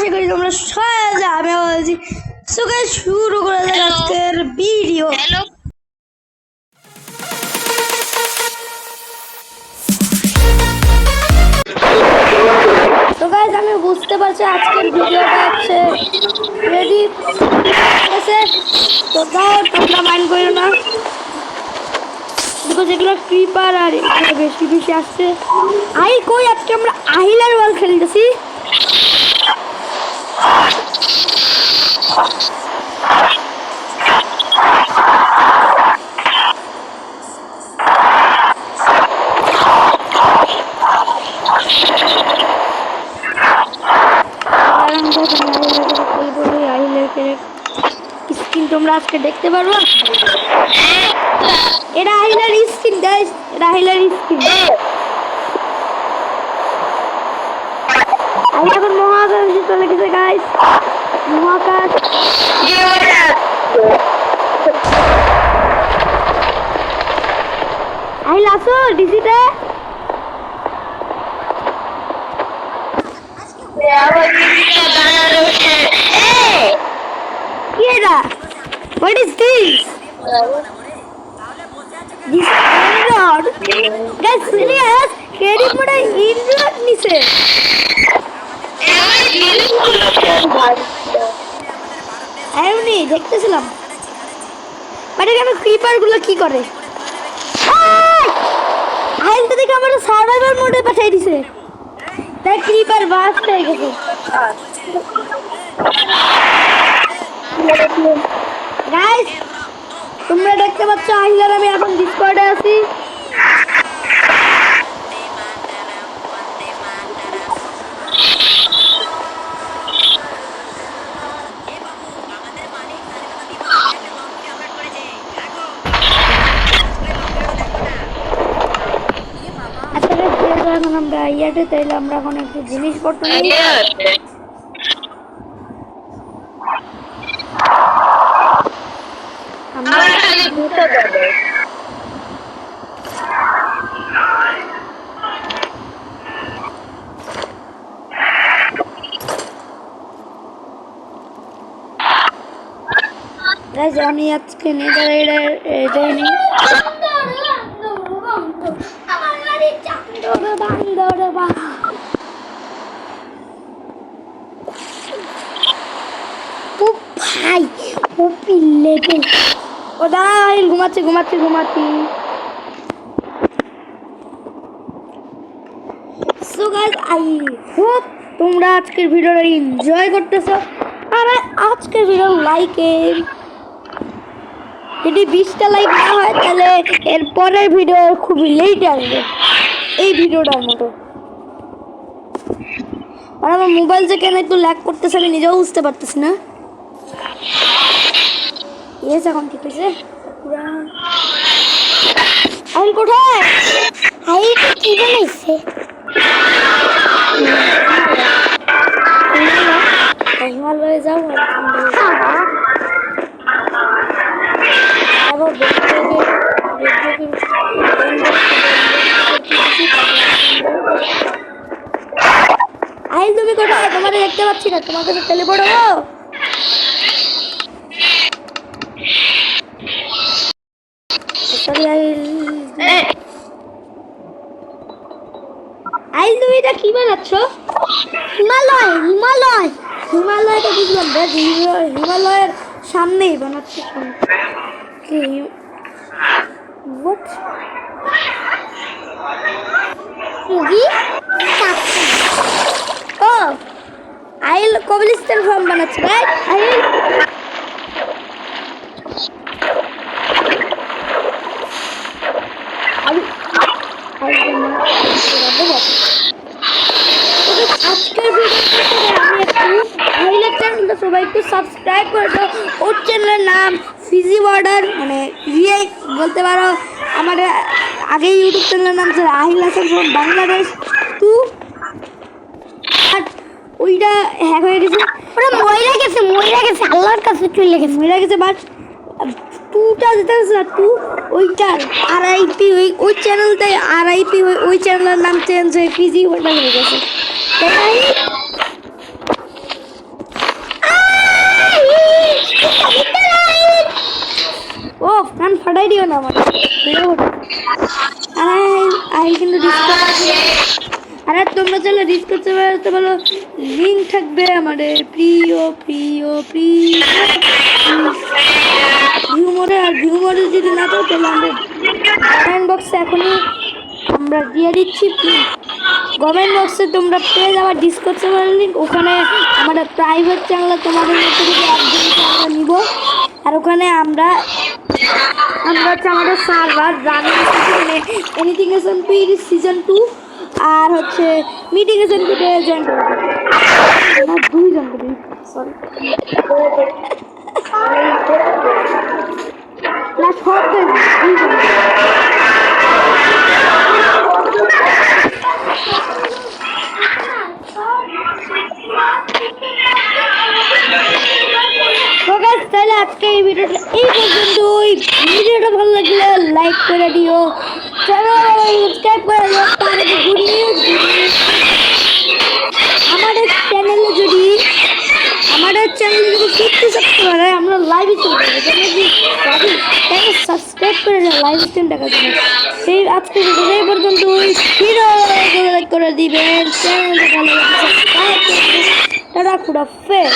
আশা করি তোমরা সবাই আমি বলছি সুখে শুরু করে দেয় আজকের ভিডিও। তো গাইস আমি বুঝতে পারছি আজকের ভিডিওটা হচ্ছে রেডি আছে। তো দাও তোমরা মাইন্ড করো না, বিকজ এগুলো ক্রিপার আর এখানে বেশি বেশি আসছে। আহিল কই? আজকে আমরা আহিলার বল খেলতেছি। স্কিন তোমরা আজকে দেখতে পারবো। এটা আহিলার স্কিন গাইস, এটা আহিলার স্কিন। আমি এখন মহাকাশে চলে গেছে গাইস, মহাকাশ। আহিল আসো ডিসিতে। What is this? This Android? Guys, serious? Carry mode Android নিছে। আমি দেখতেছিলাম। মানে কেন ক্রিপার গুলো কি করে? আইল তো দেখে আমার সার্ভাইভাল মোডে পাঠিয়ে দিছে। তাই ক্রিপার বাস্ট হয়ে গেছে। গাইস তোমরা দেখতে পাচ্ছ আহিলার আমি এখন ডিসকর্ডে আছি। এখন আমরা ইয়াতে তাইলে আমরা এখন একটু জিনিসপত্র নিই। আমি আজকে এটাই নিই। ভাই ও পিল্লেটে ও দাঁড়াই ঘুমাচ্ছি ঘুমাচ্ছি ঘুমাচ্ছি। সো গাইস আই হোপ তোমরা আজকের ভিডিওটা এনজয় করতেছো। আর আজকের ভিডিও লাইকে যদি 20টা লাইক না হয় তাহলে এর পরের ভিডিও খুবই লেট আসবে এই ভিডিওটার মতো। আর আমার মোবাইল যে কেন একটু ল্যাগ করতেছে আমি নিজেও বুঝতে পারতেছি না। ইয়েস এখন ঠিক আছে। আইল কোথায়? আইল কি বানাইছে? হিমালয়ে যাও আহিল তুমি কোথায়? তোমাকে দেখতে পাচ্ছি না, তোমাকে তো টেলিপোর্ট হবো। আহিল তুমি এটা কি বানাচ্ছ? হিমালয় হিমালয় হিমালয়টা বুঝলাম, হিমালয়ের সামনেই বানাচ্ছি কি? What? Oh, আহিল কবলিস্তান ফার্ম বানাচ্ছে রাইট? আহিল আজকের ভিডিওতে আমি একটু আহিলের চ্যানেলটা সবাই একটু সাবস্ক্রাইব করে দাও। ওর চ্যানেলের নাম ফিজি বর্ডার, মানে ইয়ে বলতে পারো। আমার আগে ইউটিউব চ্যানেলের নাম ছিল আহিল হাসান বাংলাদেশ 2। ওইটা হ্যাক হয়ে গেছে, ওটা মরে গেছে আল্লাহর কাছে চলে গেছে, মরে গেছে। বাট 2টা যেটা আছে না 2 ওইটার আরআইপি ওই চ্যানেলটাই আরআইপি ওই চ্যানেলের নাম চেঞ্জ হয়ে ফিজি বর্ডার হয়ে গেছে। তাই কান ফাটাই দিও না আমার আই কিন্তু আরে তোমরা চলো ডিসকাস করতে বলো লিঙ্ক থাকবে আমাদের প্রিয় প্রিয় প্রিয় ভিউ মোডে আর ভিউ মোডে যদি না তো তাহলে আমাদের কমেন্ট বক্সে এখনই আমরা দিয়ে দিচ্ছি কমেন্ট বক্সে তোমরা পেয়ে যাওয়া ডিসকাস লিঙ্ক ওখানে আমাদের প্রাইভেট চ্যানেলে তোমাদের মধ্যে থেকে একদিন আমরা নিব আর ওখানে আমরা হচ্ছে আমাদের সার্ভার রানিং মানে এনিথিং এসএমপি সিজন 2 আর হচ্ছে মিটিং এসএমপিতে জয়েন করব না দুইজন করি সরি না সব দুইজন তাহলে আজকে এই ভিডিওটা এই পর্যন্তই ভিডিওটা ভালো লাগলে লাইক করে দিও সাবস্ক্রাইব করে দিও তার গুড নিউজ আমাদের চ্যানেলে যদি 50 সাবস্ক্রাইবার হয় আমরা লাইভ চলে যাবো তাহলে সাবস্ক্রাইব করে দাও লাইভ স্ট্রিম দেখার জন্য সেই আজকে ভিডিও এই পর্যন্ত লাইক করে দিবেন চ্যানেলটা ভালো লাগলে সাবস্ক্রাইব করে টাটা খুদা হাফেজ